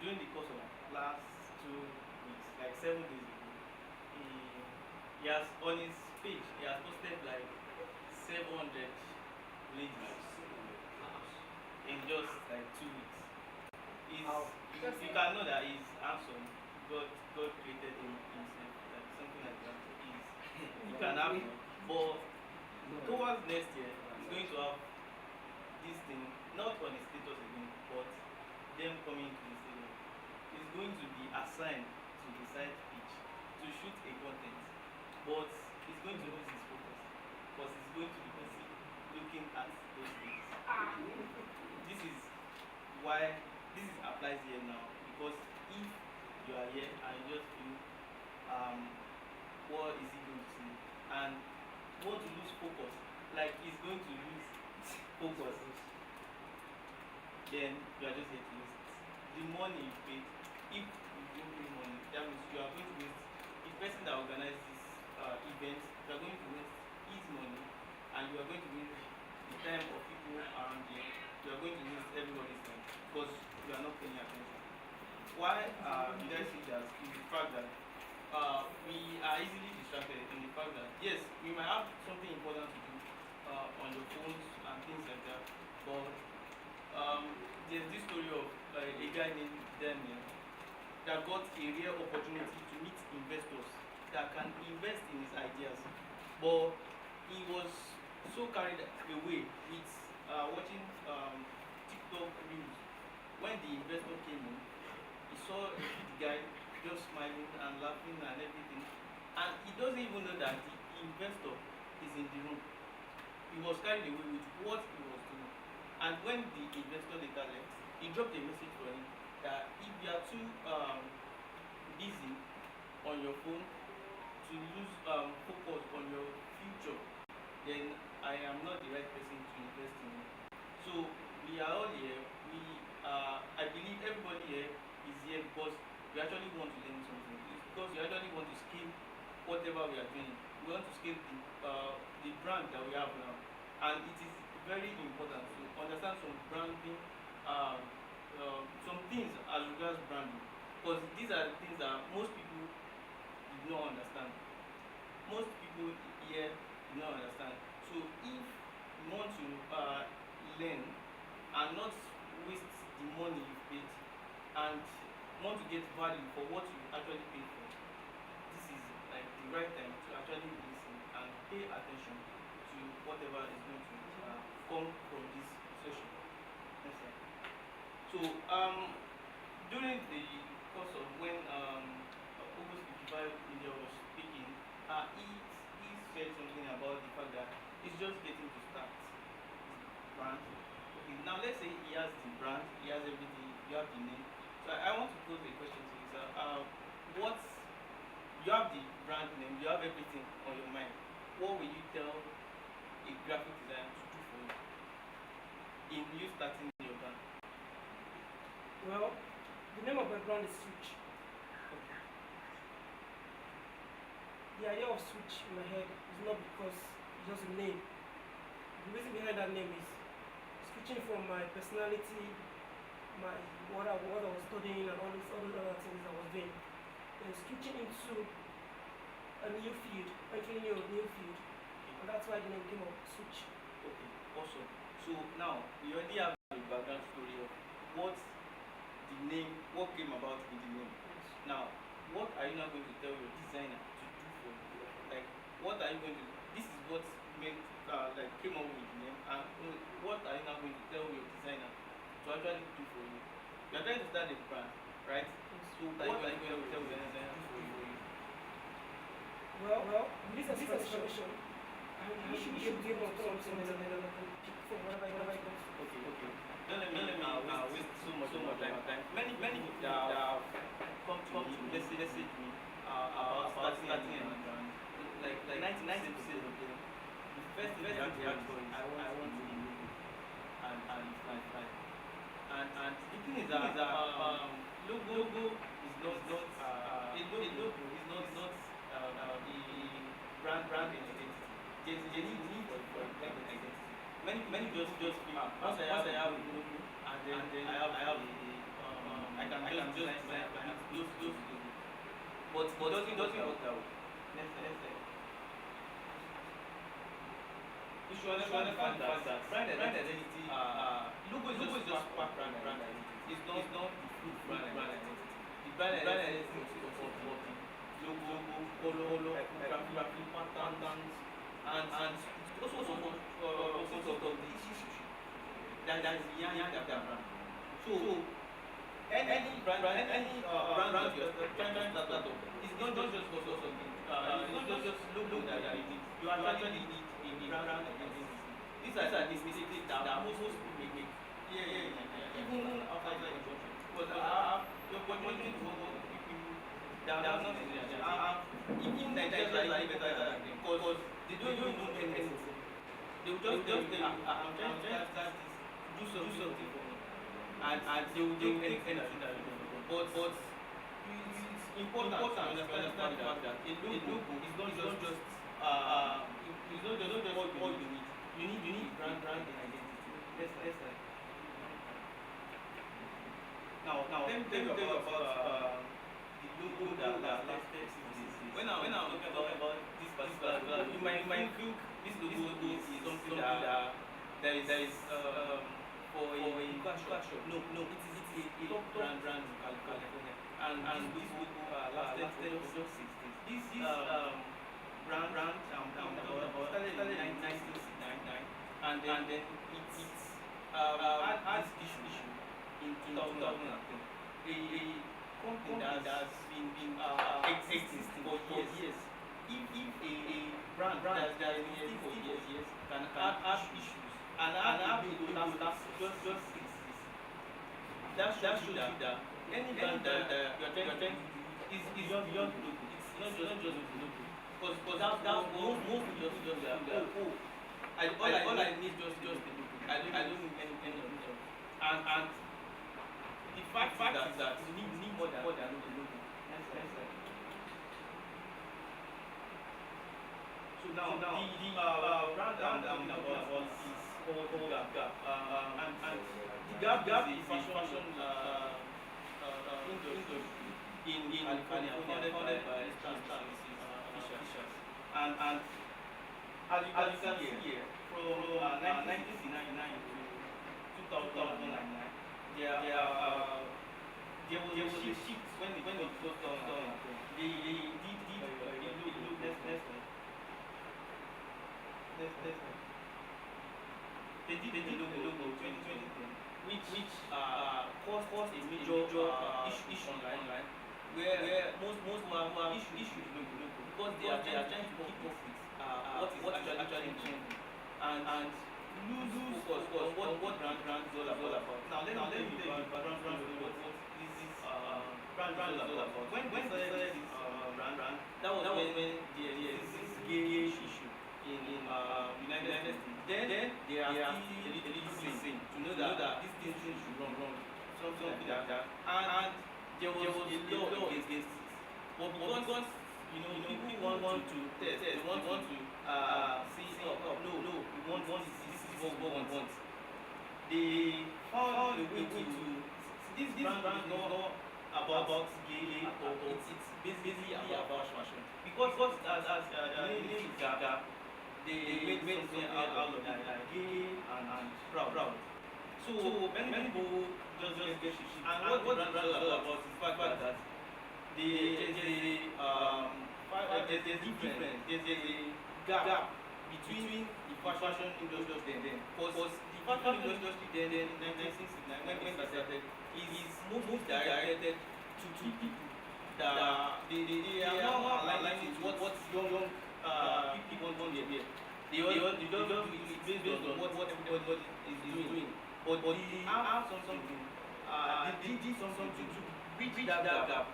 during the course of last 2 weeks, like 7 days ago, he, he has on his page he has posted like 700 ladies in just like 2 weeks. You can know that he's handsome. God created him himself, like something like that. He can have it. But towards next year, he's going to have this thing, not on his status again, but them coming to the stadium. He's going to be assigned to the side pitch to shoot a content, but he's going to lose his focus because he's going to be busy looking at those things. This is why this is applies here now, because if you are here and you just feel what is he going to say and want to lose focus, like he's going to lose focus, then you are just here to waste the money you paid. If you don't pay money, that means you are going to waste the person that organized this event. You are going to waste his money, and you are going to waste the time of people around here. You are going to waste everybody's time because you are not paying attention. Why did I say that? Is the fact that we are easily distracted, in the fact that yes, we might have something important to do on your phones and things like that, but there's this story of a guy named Daniel that got a rare opportunity to meet investors that can invest in his ideas, but he was so carried away with watching TikTok reels. When the investor came in, he saw the guy just smiling and laughing and everything, and he doesn't even know that the investor is in the room. He was carried away with what he was doing. And when the investor later left, he dropped a message for him that if you are too busy on your phone to lose focus on your future, then I am not the right person to invest in. So we are all here. I believe everybody here is here because we actually want to learn something. It's because we actually want to scale whatever we are doing. We want to scale the brand that we have now, and it is very important to understand some branding, some things as regards branding, because these are the things that most people did not understand. Most people here did not understand. So if you want to learn and not waste the money you paid and want to get value for what you actually paid for, this is like the right time to actually listen and pay attention to whatever is going to come from this session. Yes, sir. So during the course of when August 55 India was speaking, he said something about the fact that it's just getting to start his brand. Okay, now let's say he has the brand, he has everything, you have the name. So I want to pose a question to you, sir. What you have the brand name, you have everything on your mind. What will you tell a graphic designer to do for you in you starting your brand? Well, the name of my brand is Switch. Okay. The idea of Switch in my head is not because it's just a name. The reason behind that name is switching from my personality, what I was studying, and all those other things I was doing, and switching into a new field, entering a new field, and that's why the name came up, Switch. Okay, awesome. So now we already have a background story of what came about with the name. Yes. Now, what are you now going to tell your designer to do for you? Like, what are you going to? This is what came up with the name, and what are you now going to tell your designer to actually do for you? You are trying to start a brand, right? Yes. So what are you going to tell your designer to do for you? Well, this explanation, you should be able to give up something and then I can pick from whatever I want. Okay. Don't let me waste so much time. Many people that have come to message me about starting a new brand. Like 90% of them, the first thing they have to ask for is I want to be logo and fly. And the thing is that logo is not the brand identity. They need for brand identity. Many just feel once I have a logo and then I just design those logo. But it doesn't work that way. Let's say you should understand the fact that brand identity, logo is just part brand identity. It's not the full brand identity. The brand identity consists of what the logo, graphic patterns, and also of the issue that is behind that brand. So any brand you're trying to start up, it's not just because of something. It's not just logo that you need. You actually need a brand identity. These are the mistakes that most people make. Even outside the country. But you're pointing to what people that are not in Nigeria. Even Nigeria like better than them because they don't even know anything. They will just tell you, I'm trying to start this, do something for me. And they will take anything that you do. But it's important to understand the fact that a logo is not just all you need. You need brand identity. Let's now let me tell you about the logo that lasted since this. When I'm talking about this particular logo, you might think this logo is something that is for a shop. No, it is a top brand in California, and this logo lasted for just 6 days. This brand started in 1969, and then it had this issue in 2010. A company that has been existing for years. If a brand that has been existing for years can have issues and have a logo that just exists, that shows you that any brand that you're trying to is beyond the logo. It's not just the logo. Because that's most people just do that. All I need just the logo. I don't need any of it. And the fact is that you need more than the logo. So now the brand I'm talking about is called Gap. And the Gap is a fashion industry in California, founded by Fisher. And as you can see here, from 1999 to 2009, there was a shift when it goes down. They did the logo 2010, which caused a major issue online, where most who have issues with logo because they are trying to keep up with what is actually trending and lose focus on what brand is all about. Now let me tell you what this brand is all about. When they started this brand, that was when there is this gay issue in United States. Then they are still a little sane to know that this thing should run, something like that. And there was a law against this. But because people want to test, they want to see, no, we want this is what we want. They found a way to this brand is not about gay or it's basically about fashion. Because as name is Gap, they made something out of that, like gay and proud. So many people just get shit. And what the brand is all about is the fact that there's a difference, there's a gap between the fashion industry then. Because the fashion industry then in 1969 when it started is most directed to people that they are not aligned with what young people want to hear. They just do it based on what everybody is doing. But they have something they did something to bridge that gap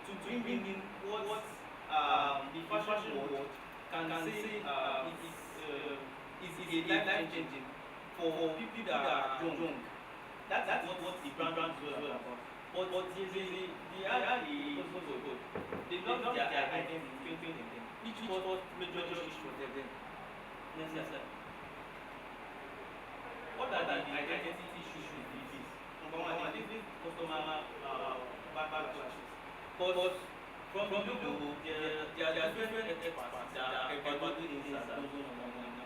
to bring in what the fashion world can say is a life changing for people that are young. That's what the brand is all about. But they had they lost their identity, which was major issue for them. Yes, sir. What are the identity issues with this? Number one, this customer Because from logo, there are different experts that evaluate things as logo number one.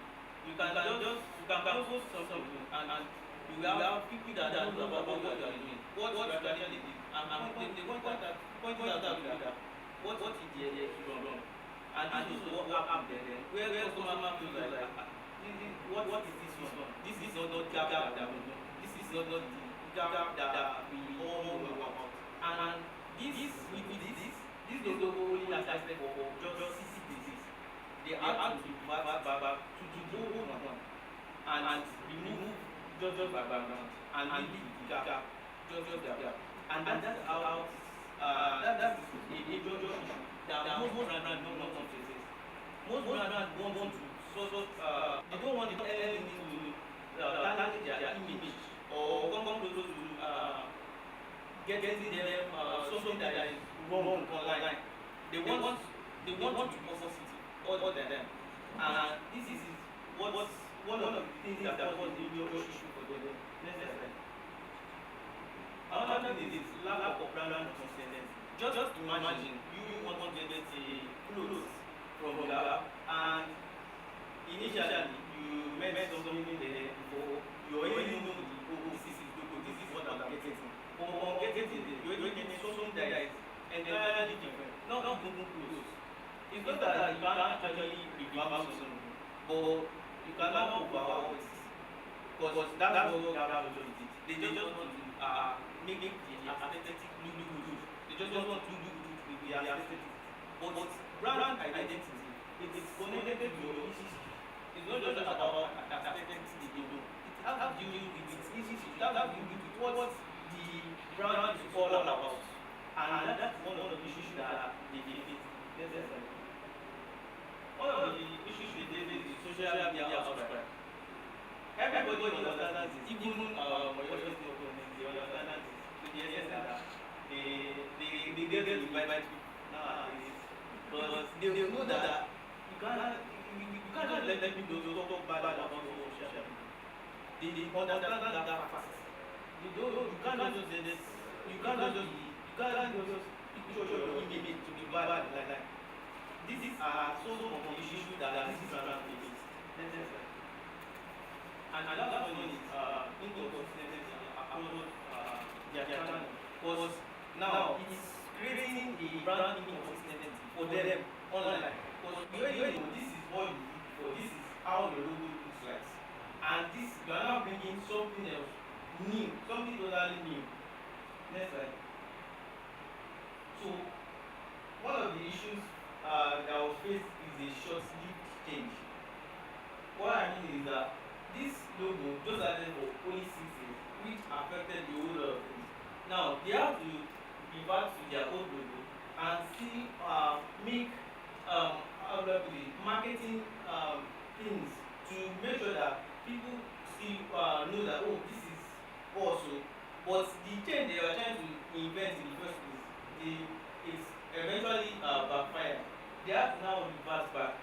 Now, you can post something and you will have people that knows about what you are doing, what you actually did, and they point out that what you did is wrong, and this is what happened then, where customer feels like what is this one? This is not the gap that we know. This is not the gap that we all know about. And this logo only lasted for just 6 days. They had to revert back to go home and remove just background and leave the gap just there. And that's how that is a major issue that most brands don't want to face. Most brands want to they don't want anything to target their image or come close to getting them something that is wrong online. They want to opposite all the time. And this is one of the things that was the real issue for them. Next slide. Another thing is lack of brand consistency. Just imagine you want to get a clothes from Gap, and initially you met something there before, you already know this is what I'm getting. But on getting it, you already get something that is entirely different. Not Google clothes. It's not that you can't actually revamp something, but you cannot overhaul it. Because that's what Gap did. They just want to make the aesthetic look good. They just want to look good with the aesthetic. But brand identity, it is connected to your issues. It's not just about aesthetic alone. It has to do with its issues. It has to do with what the brand is all about. And that's one of the issues that they face. One of the issues they face is social media outcry. Everybody understands this. Even what is the opponent, they understand this. To the extent that they get to invite people nowadays, because they know that you can't just let people talk bad about social media. They understand that fact. You can't just say this. You can't just picture your image to be bad like that. These are some of the issues that this brand faces. And another one is inconsistency across their channel. Because now it is creating a brand inconsistency for them online. Because you already know this is what you do before, this is how your logo looks like. And this, you are now bringing something else new, something totally new. Next slide. So, one of the issues that was faced is a short-lived change. What I mean is that this logo just added for only 6 days, which affected the whole lot of things. Now, they have to revert to their old logo and still make marketing things to make sure that people still know that, oh, this is also. But the change they are trying to invent in the first place, it's eventually backfired. They have to now revert back.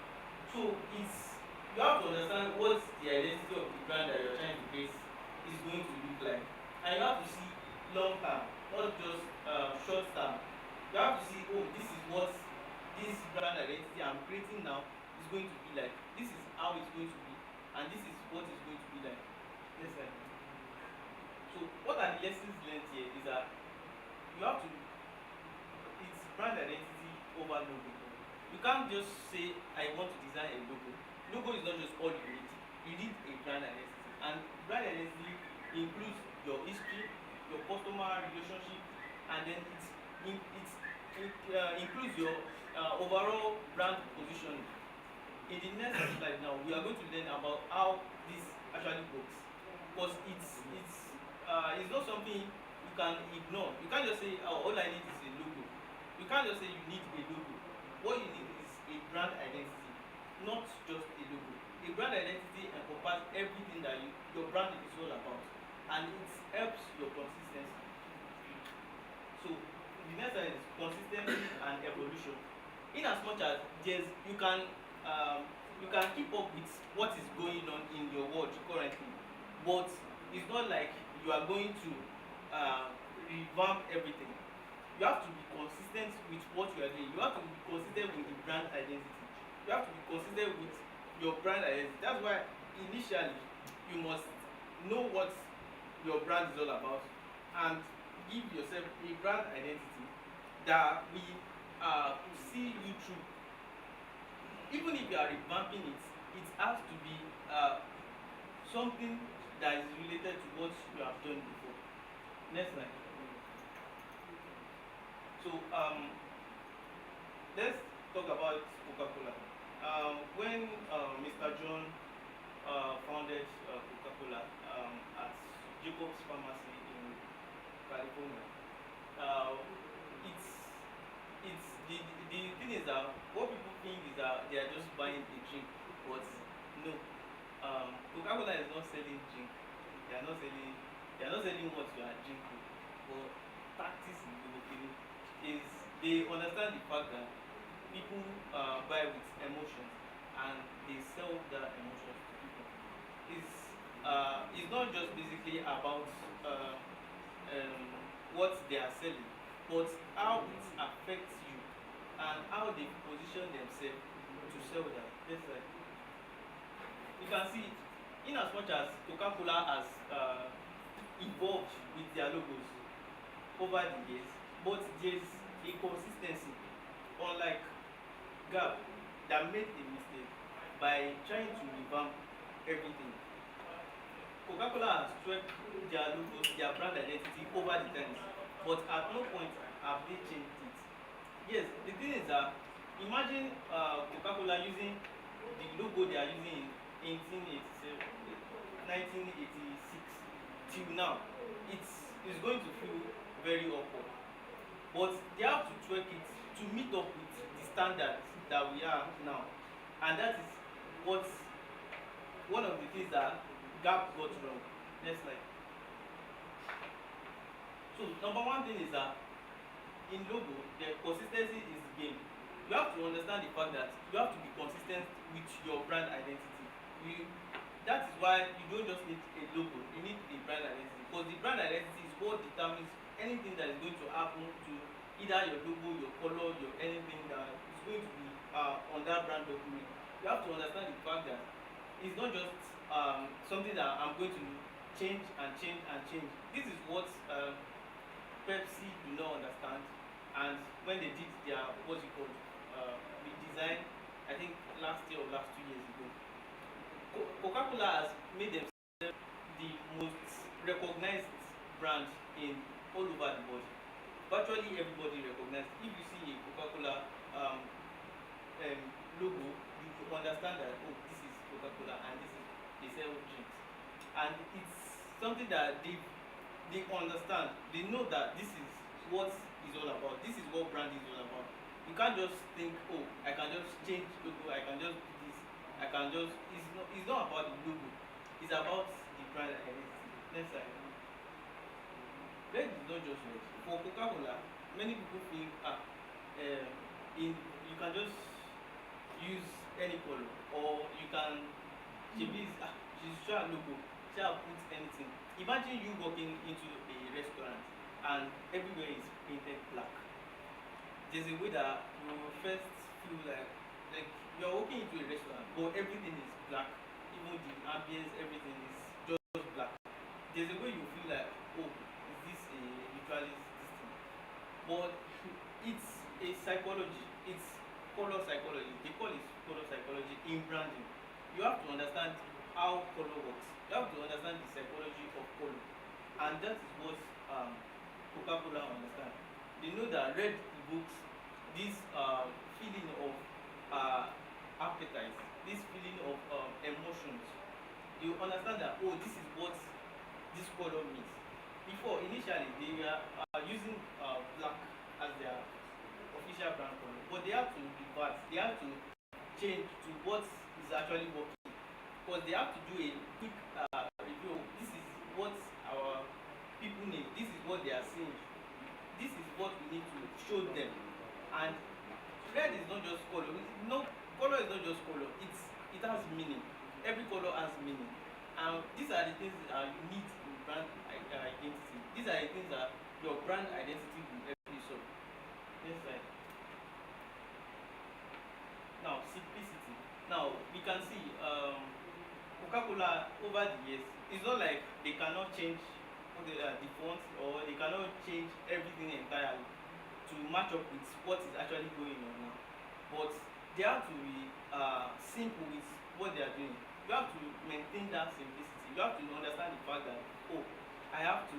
So you have to understand what the identity of the brand that you're trying to create is going to look like. And you have to see long term, not just short term. You have to see, oh, this is what this brand identity I'm creating now is going to be like. This is how it's going to be, and this is what it's going to be like. Next slide. So what are the lessons learned here is that you have to, it's brand identity over logo. You can't just say, I want to design a logo. Logo is not just all you need. You need a brand identity. And brand identity includes your history, your customer relationship, and then it includes your overall brand positioning. In the next slide now, we are going to learn about how this actually works. Because it's not something you can ignore. You can't just say, oh, all I need is a logo. You can't just say you need a logo. What you need is a brand identity, not just a logo. A brand identity encompasses everything that your brand is all about, and it helps your consistency. So the next one is consistency and evolution. In as much as you can keep up with what is going on in your world currently, but it's not like you are going to revamp everything. you have to be consistent with what you are doing. You have to be consistent with the brand identity. You have to be consistent with your brand identity. That's why initially you must know what your brand is all about and give yourself a brand identity that will see you through. Even if you are revamping it, it has to be something that is related to what you have done before. Next slide. So let's talk about Coca-Cola. When Mr. John founded Coca-Cola at Jacob's Pharmacy in California, it's the thing is that what people think is that they are just buying a drink, but no. Coca-Cola is not selling drink. They are not selling what you are drinking. But tactics in Coca-Cola is they understand the fact that people buy with emotions and they sell their emotions to people. It's not just basically about what they are selling, but how it affects you and how they position themselves to sell that. Yes, sir. You can see, in as much as Coca-Cola has evolved with their logos over the years, but there's a consistency, unlike Gap that made a mistake by trying to revamp everything. Coca-Cola has tweaked their logos, their brand identity over the times, but at no point have they changed it. Yes, the thing is that imagine Coca-Cola using the logo they are using in 1887, 1986 till now. It's going to feel very awkward, but they have to tweak it to meet up with the standards that we are now, and that is what one of the things that Gap got wrong. Next slide. So number one thing is that in logo, the consistency is the game. You have to understand the fact that you have to be consistent with your brand identity. That is why you don't just need a logo, you need a brand identity, because the brand identity is what determines anything that is going to happen to either your logo, your color, your anything that is going to be on that brand document. You have to understand the fact that it's not just something that I'm going to change and change and change. This is what Pepsi do not understand, and when they did their what's it called redesign, I think last year or last 2 years ago, Coca-Cola has made themselves the most recognized brand in all over the world. Virtually everybody recognizes. If you see a Coca-Cola logo, you understand that this is Coca-Cola and they sell drinks, and it's something that they understand. They know that this is what is all about. This is what brand is all about. You can't just think, oh, I can just change logo, I can just do this, I can just. It's not about the logo. It's about the brand identity. Next slide. Red is not just red. For Coca-Cola, many people think you can just use any color, or you can she's try logo, shall put anything. Imagine you walking into a restaurant and everywhere is painted black. There's a way that you will first feel like you are walking into a restaurant, but everything is black. Even the ambience, everything is just black. There's a way you feel like, oh, is this a ritualist this thing? But it's a psychology. It's color psychology. They call it color psychology in branding. You have to understand how color works. You have to understand the psychology of color, and that is what Coca-Cola understand. They know that red evokes this feeling of appetite, this feeling of emotions. You understand that, oh, this is what this color means. Before, initially, they were using black as their official brand color, but they have to revert. They have to change to what is actually working, because they have to do a quick review. This is what our people need. This is what they are seeing. This is what we need to show them. And red is not just color. No, color is not just color. It has meaning. Every color has meaning. And these are the things that you need in brand identity. These are the things that your brand identity will help you solve. Next slide. Now, simplicity. Now, we can see Coca-Cola over the years, it's not like they cannot change the font, or they cannot change everything entirely to match up with what is actually going on now. But they have to be simple with what they are doing. You have to maintain that simplicity. You have to understand the fact that, oh, I have to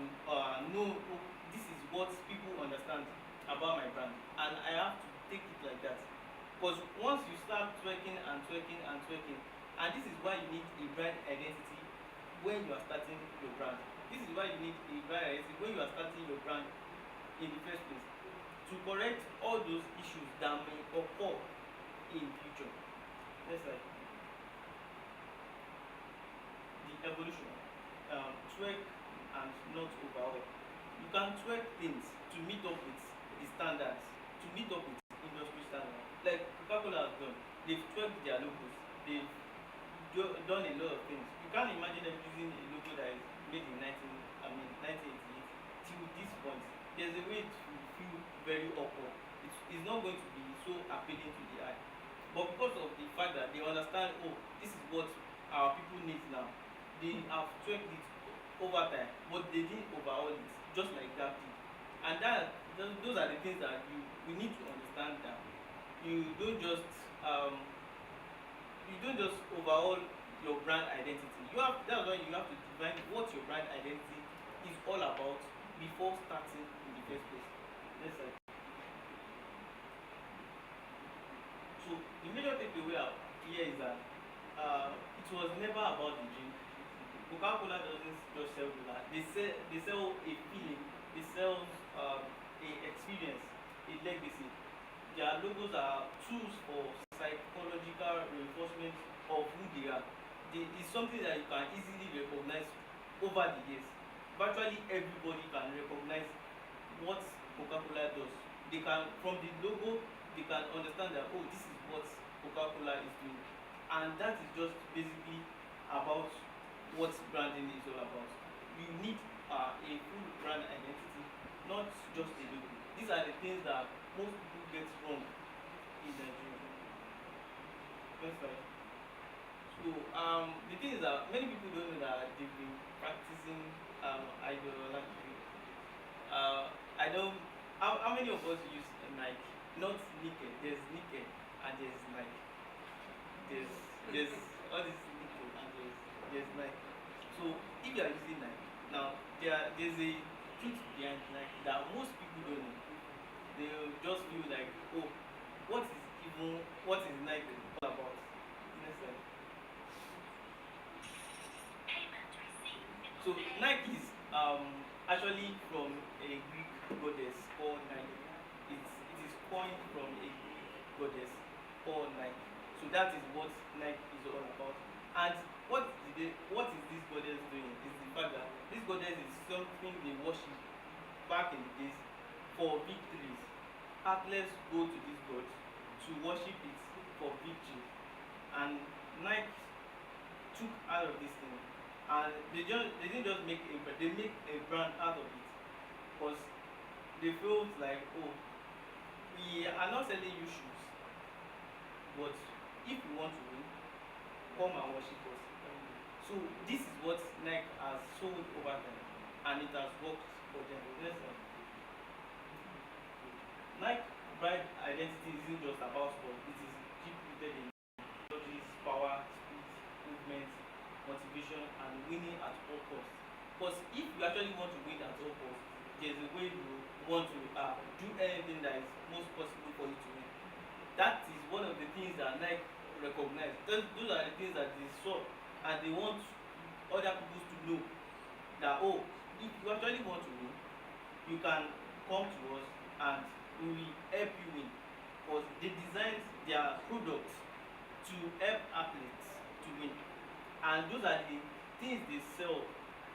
know, oh, this is what people understand about my brand, and I have to take it like that. Because once you start twerking and twerking and twerking, and this is why you need a brand identity when you are starting your brand. This is why you need a brand identity when you are starting your brand in the first place, to correct all those issues that may occur in future. Next slide. The evolution. Twerk and not overhaul. You can twerk things to meet up with the standards, to meet up with industry standards. Like Coca-Cola has done. They've twerked their logos. They've done a lot of things. You can't imagine them using a logo that is made in 1988 till this point. There's a way to feel very awkward. It's not going to be so appealing to the eye. But because of the fact that they understand, oh, this is what our people need now, they have tweaked it over time, but they didn't overhaul it, just like that did. And those are the things that we need to understand, that you don't just overhaul your brand identity. That's why you have to define what your brand identity is all about before starting in the first place. Next slide. So the major takeaway here is that it was never about the drink. Coca-Cola doesn't just sell cola. They sell a feeling. They sell a experience, a legacy. Their logos are tools for psychological reinforcement of who they are. It's something that you can easily recognize over the years. Virtually everybody can recognize what Coca-Cola does. They can, from the logo, they can understand that, oh, this is what Coca-Cola is doing. And that is just basically about what branding is all about. You need a full brand identity, not just a logo. These are the things that most people get wrong in Nigeria. Next slide. So the thing is that many people don't know that they've been practicing idolatry. I don't. How many of us use Nike? Not Nike. There's Nike and there's Nike. There's all this Nike and there's Nike. So if you are using Nike now, there's a truth behind Nike that most people don't know. They'll just feel like, oh, what is Nike all about? Next slide. So Nike is actually from a Greek goddess called Nike. It is coined from a Greek goddess called Nike. So that is what Nike is all about. And what is this goddess doing? Is the fact that this goddess is something they worship back in the days for victories. Athletes go to this god to worship it for victory. And Nike took out of this thing, and they didn't just make they make a brand out of it, because they felt like, oh, we are not selling you shoes, but if you want to win, come and worship us. So this is what Nike has sold over time, and it has worked for them. Nike brand identity isn't just about sport. It is deep rooted in technologies, power, speed, movement, motivation, and winning at all costs. Because if you actually want to win at all costs, there's a way you want to do anything that is most possible for you to win. That is one of the things that Nike recognize. Those are the things that they saw, and they want other people to know that, oh, if you actually want to win, you can come to us and we will help you win. Because they designed their products to help athletes to win. And those are the things they sell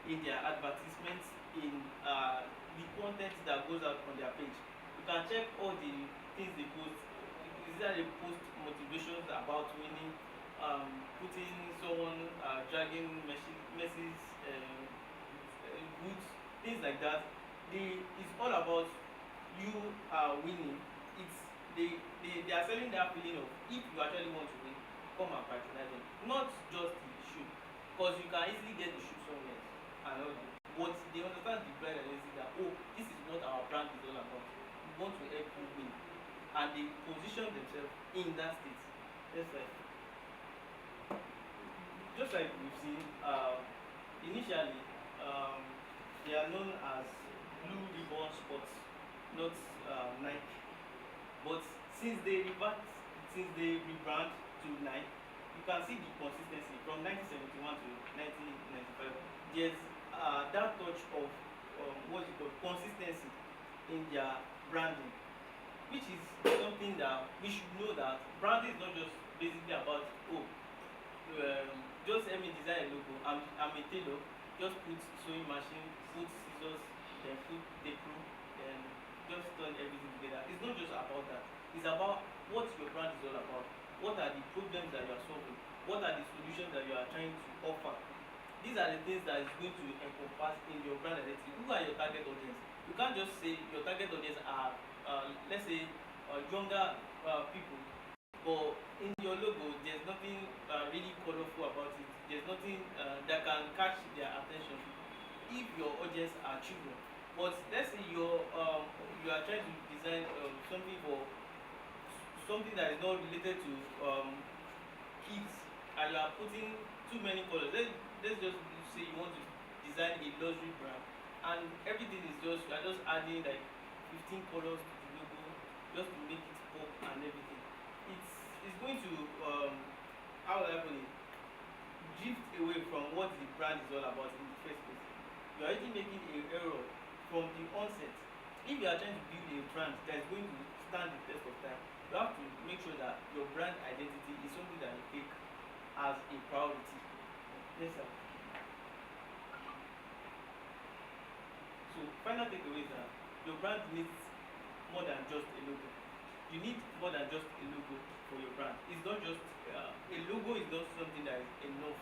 in their advertisements, in the content that goes out on their page. You can check all the things they post. Is that they post motivations about winning, putting someone dragging Messi's boots, things like that. It's all about you winning it's they are selling that feeling of if you actually want to win, come and patronize them. Not just the shoe, because you can easily get the shoe somewhere and all that. But they understand the brand identity that oh, this is what our brand is all about. We want to help you win, and they position themselves in that state. Just like we've seen, initially, they are known as Blue Ribbon Sports, not Nike. But since they rebrand to Nike, you can see the consistency from 1971 to 1995. There's that touch of what's it called, consistency in their branding, which is something that we should know that branding is not just basically about oh, just let me design a logo. I'm a tailor. Just put sewing machine, put scissors, then put tape room, then just turn everything together. It's not just about that. It's about what your brand is all about. What are the problems that you are solving? What are the solutions that you are trying to offer? These are the things that is going to encompass in your brand identity. Who are your target audience? You can't just say your target audience are, let's say, younger people. But in your logo, there's nothing really colorful about it. There's nothing that can catch their attention if your audience are children. But let's say you are trying to design something for something that is not related to kids, and you are putting too many colors. Let's just say you want to design a luxury brand, and everything is you are just adding like 15 colors to the logo just to make it pop and everything. It's going to how will I put it, drift away from what the brand is all about in the first place. You are already making an error from the onset. If you are trying to build a brand that is going to stand the test of time, you have to make sure that your brand identity is something that you take as a priority. Yes, sir. So final takeaway is that your brand needs more than just a logo. You need more than just a logo for your brand. It's not just a logo is not something that is enough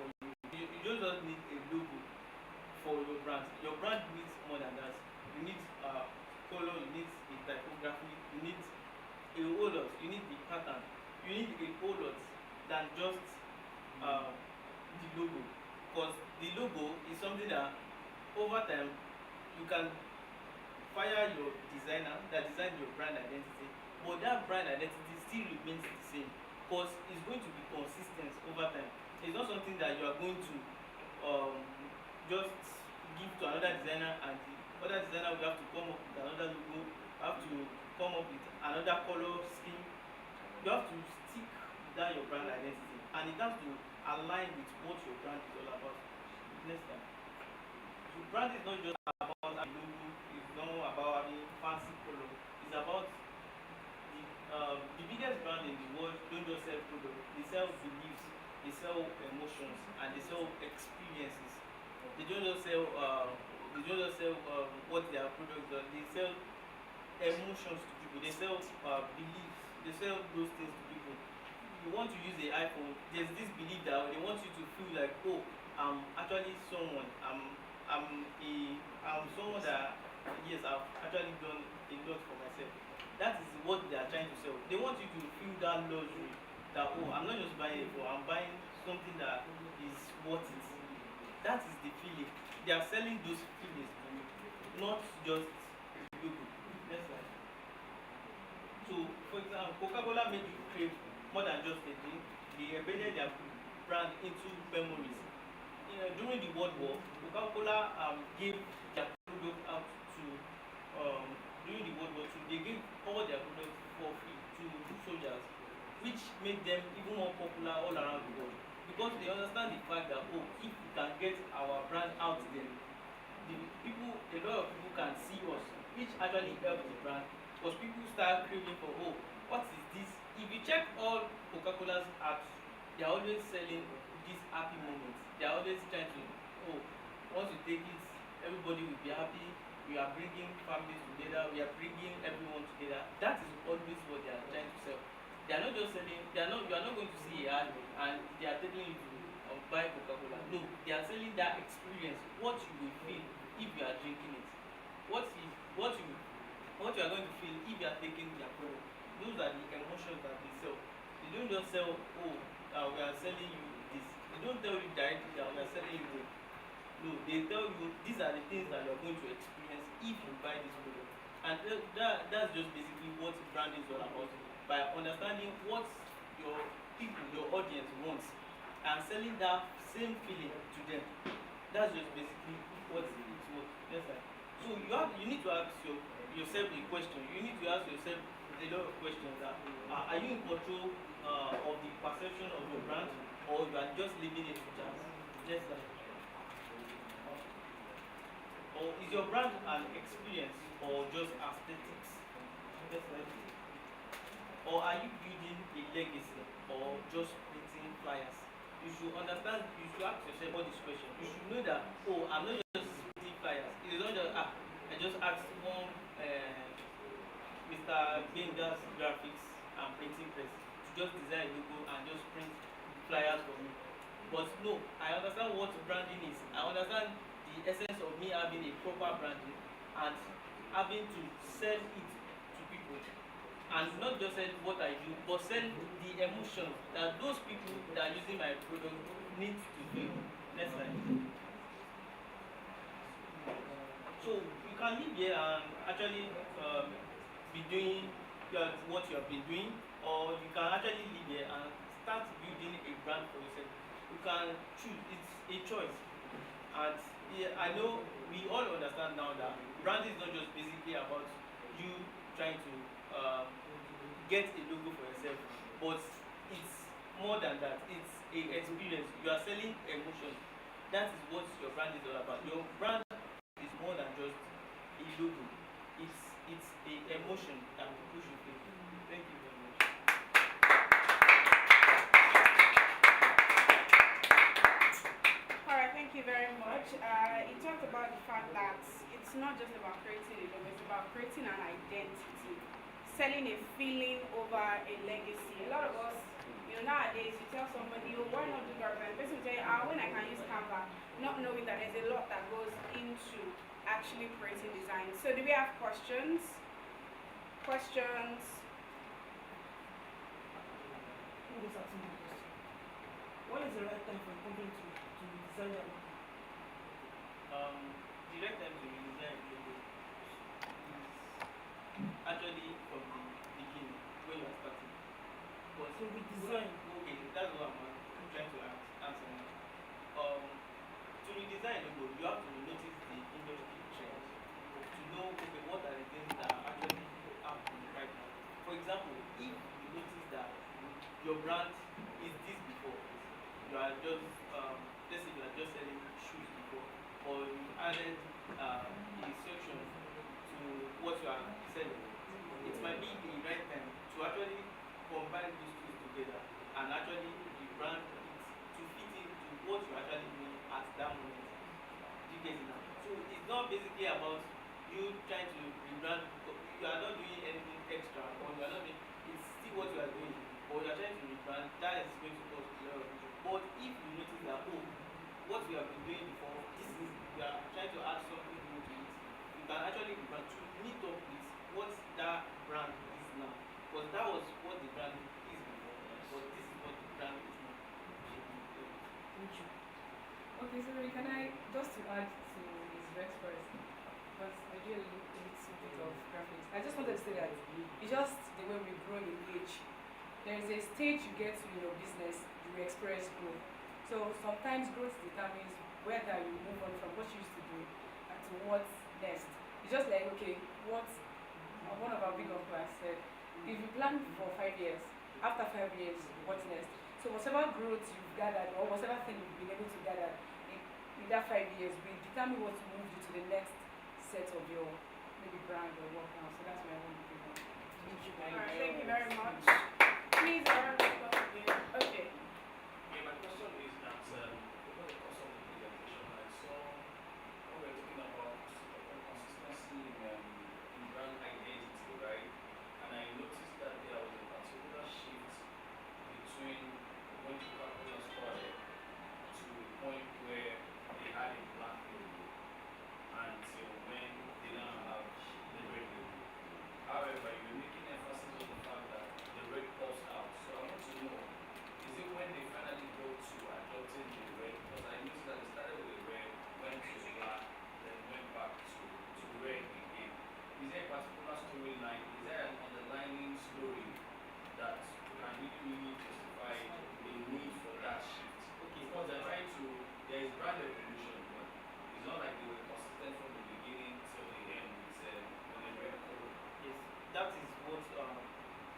for you. You just don't need a logo for your brand. Your brand needs more than that. You need color, you need a typography, you need a whole lot, you need the pattern, you need a whole lot than just the logo. Because the logo is something that over time you can fire your designer that designed your brand identity, but that brand identity still remains the same because it's going to be consistent over time. It's not something that you are going to just give to another designer and the other designer will have to come up with another logo, have to come up with another color scheme. You have to stick with that your brand identity, and it has to align with what your brand is all about. Next time. So brand is not just about a logo, it's not about having fancy color. It's about the biggest brand in the world don't just sell products, they sell beliefs, they sell emotions, and they sell experiences. They don't just sell what their products do. They sell emotions to people. They sell beliefs. They sell those things to people. You want to use the iPhone, there's this belief that they want you to feel like, oh, I'm actually someone. I'm someone that yes, I've actually done a lot for myself. That is what they are trying to sell. They want you to feel that luxury. That oh, I'm not just buying it for, I'm buying something that is worth it. That is the feeling. They are selling those feelings to you, not just logo. Next slide. So, for example, Coca-Cola made you crave more than just a drink. They embedded their brand into memories. During the World War, Coca-Cola gave their product out to during the World War II. They gave all their products for free to soldiers, which made them even more popular all around the world. Because they understand the fact that oh, if we can get our brand out there, a lot of people can see us, which actually helps the brand. Because people start craving for oh, what is this? If you check all Coca-Cola's apps, they are always selling these happy moments. They are always trying to oh, once you take it, everybody will be happy. We are bringing families together. We are bringing everyone together. That is always what they are trying to sell. They are not just selling. You are not going to see a ad and they are telling you to buy Coca-Cola. No, they are selling that experience. What you will feel if you are drinking it. What what you are going to feel if you are taking their product. Those are the emotions that they sell. They don't just sell, oh, we are selling you this. They don't tell you directly that we are selling you this. No, they tell you these are the things that you are going to experience if you buy this product. And that's just basically what branding is all about. By understanding what your people, your audience wants, and selling that same feeling to them. That's just basically what it's worth. Yes, sir. So you need to ask yourself a question. You need to ask yourself a lot of questions. That are you in control of the perception of your brand, or you are just leaving it to chance? Yes, sir. Or is your brand an experience or just aesthetics? Yes, sir. Or are you building a legacy or just printing flyers? You should understand, you should ask yourself all these questions. You should know that, oh, I'm not just printing flyers. It is not just, I just asked one Mr. Benga's graphics and printing press to just design a logo and just print flyers for me. But no, I understand what branding is. I understand the essence of me having a proper branding and having to sell it to people. And not just sell what I do, but sell the emotions that those people that are using my product need to feel. Next slide. So you can live here and actually be doing what you have been doing, or you can actually live here and start building a brand for yourself. You can choose, it's a choice. And yeah, I know we all understand now that branding is not just basically about you trying to get a logo for yourself, but it's more than that. It's a experience. You are selling emotions. That is what your brand is all about. Your brand is more than just a logo. It's a emotion that people should feel. Thank you very much. Alright, thank you very much. You talked about the fact that it's not just about creating a logo, it's about creating an identity, selling a feeling over a legacy. A lot of us, nowadays you tell somebody, oh, why not do graphic? The person will tell you, when I can use Canva, not knowing that there's a lot that goes into actually creating design. So do we have questions? Questions? Who is asking the question? When is the right time for a company to design their logo? The right time to redesign a logo is actually from the beginning when you are starting. But So we design. Okay, that's what I'm trying to answer now. To redesign a logo, you have to notice the industry trends to know, okay, what are the things that are actually happening right now. For example, if you notice that your brand is this before, you are just let's say you are just selling shoes before, or you added a section to what you are selling, it might be the right time to actually combine these two together and actually rebrand it to fit into what you are actually doing at that moment. Do you get it now? So it's not basically about you trying to rebrand. You are not doing anything extra, or you are not doing. It's still what you are doing, but you are trying to rebrand. That is going to cause a lot of issues. But if you notice that, oh, what we have been doing before, this is we are trying to add something new to it, you can actually rebrand to meet up with what that brand is now. Because that was what the brand is before, but this is what the brand is now. Thank you. Okay, so can I just to add to his Rex first, because I do a little bit of graphics. I just wanted to say that it's just the way we grow in age. There is a stage you get to in your business, you experience growth. So sometimes growth determines whether you move on from what you used to do and to what's next. It's just like, okay, what one of our big uncles has said, if you plan for 5 years, after 5 years, what's next? So whatever growth you've gathered or whatever thing you've been able to gather in that 5 years will determine what to move you to the next set of your maybe brand or work now. So that's my own opinion. Thank you. Alright, thank you very much. Please, okay. Okay, my question is that over the course of the presentation, I saw when we were talking about consistency in brand identity, right? And I noticed that there was a particular shift between when Coca-Cola started to the point where they had a black logo until when they now have the red logo. there an underlying story that can really justify the need for that shift? Okay. Because they're trying to, there is brand recognition, but it's not like they were consistent from the beginning till the end. It's on a very cool. Yes, that is what I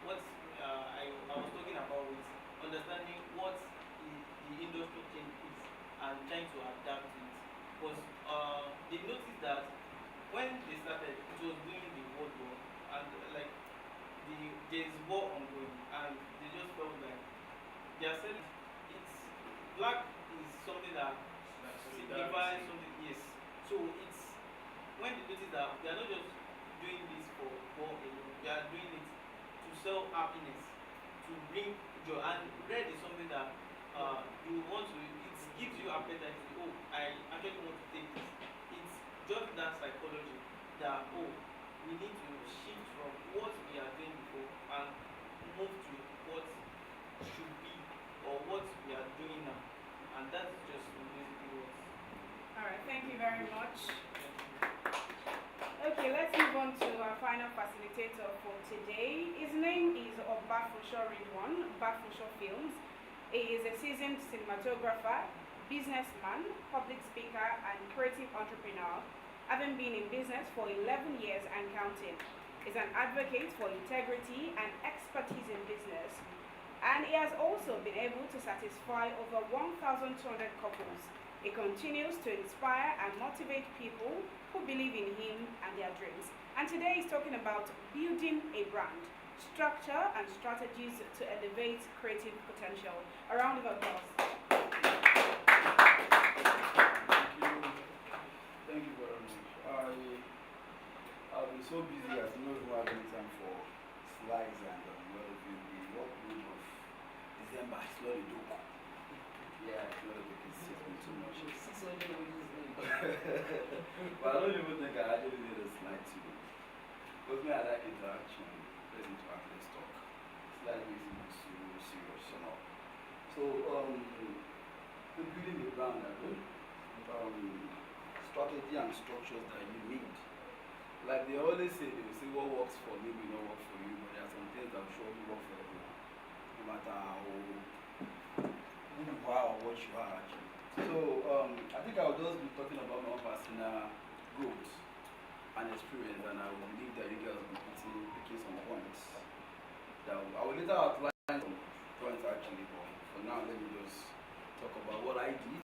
was talking about with understanding what the industry change is and trying to adapt to it. Because they noticed that when they started, it was during the World War, and like there is war ongoing, and they just felt like they are saying it's black is something that Like signifies solidarity. something. Yes, so it's when they notice that they are not just doing this for war alone, they are doing it to sell happiness, to bring joy. And red is something that you want to, it gives you appetite to, oh, I actually want to take this. It's just that psychology that, oh, we need to shift from what we are doing before and move to what should be or what we are doing now. And that's just basically what. Alright, thank you very much. Okay, let's move on to our final facilitator for today. His name is Obafusho Ridwan, Obafusho Films. He is a seasoned cinematographer, businessman, public speaker, and creative entrepreneur, having been in business for 11 years and counting. He's an advocate for integrity and expertise in business, and he has also been able to satisfy over 1,200 couples. He continues to inspire and motivate people who believe in him and their dreams. And today he's talking about building a brand, structure and strategies to elevate creative potential. A round of applause. Thank you very much. I've been so busy as not having time for slides and well, the work week of December is not a joke. Yeah, it's not a joke. It's been too much. 600 videos. But I don't even think I actually need a slide to. Because me, I like interaction. Let's interact, let's talk. Slide makes it look so serious, you know. So, the building the brand, strategy and structures that you need. Like they always say, they will say what works for me will not work for you, but there are some things that will surely work for everyone, no matter who you are or what you are actually. So I think I'll just be talking about my own personal growth and experience, and I will believe that you guys will be picking some points. That I will later outline some points actually, but for now let me just talk about what I did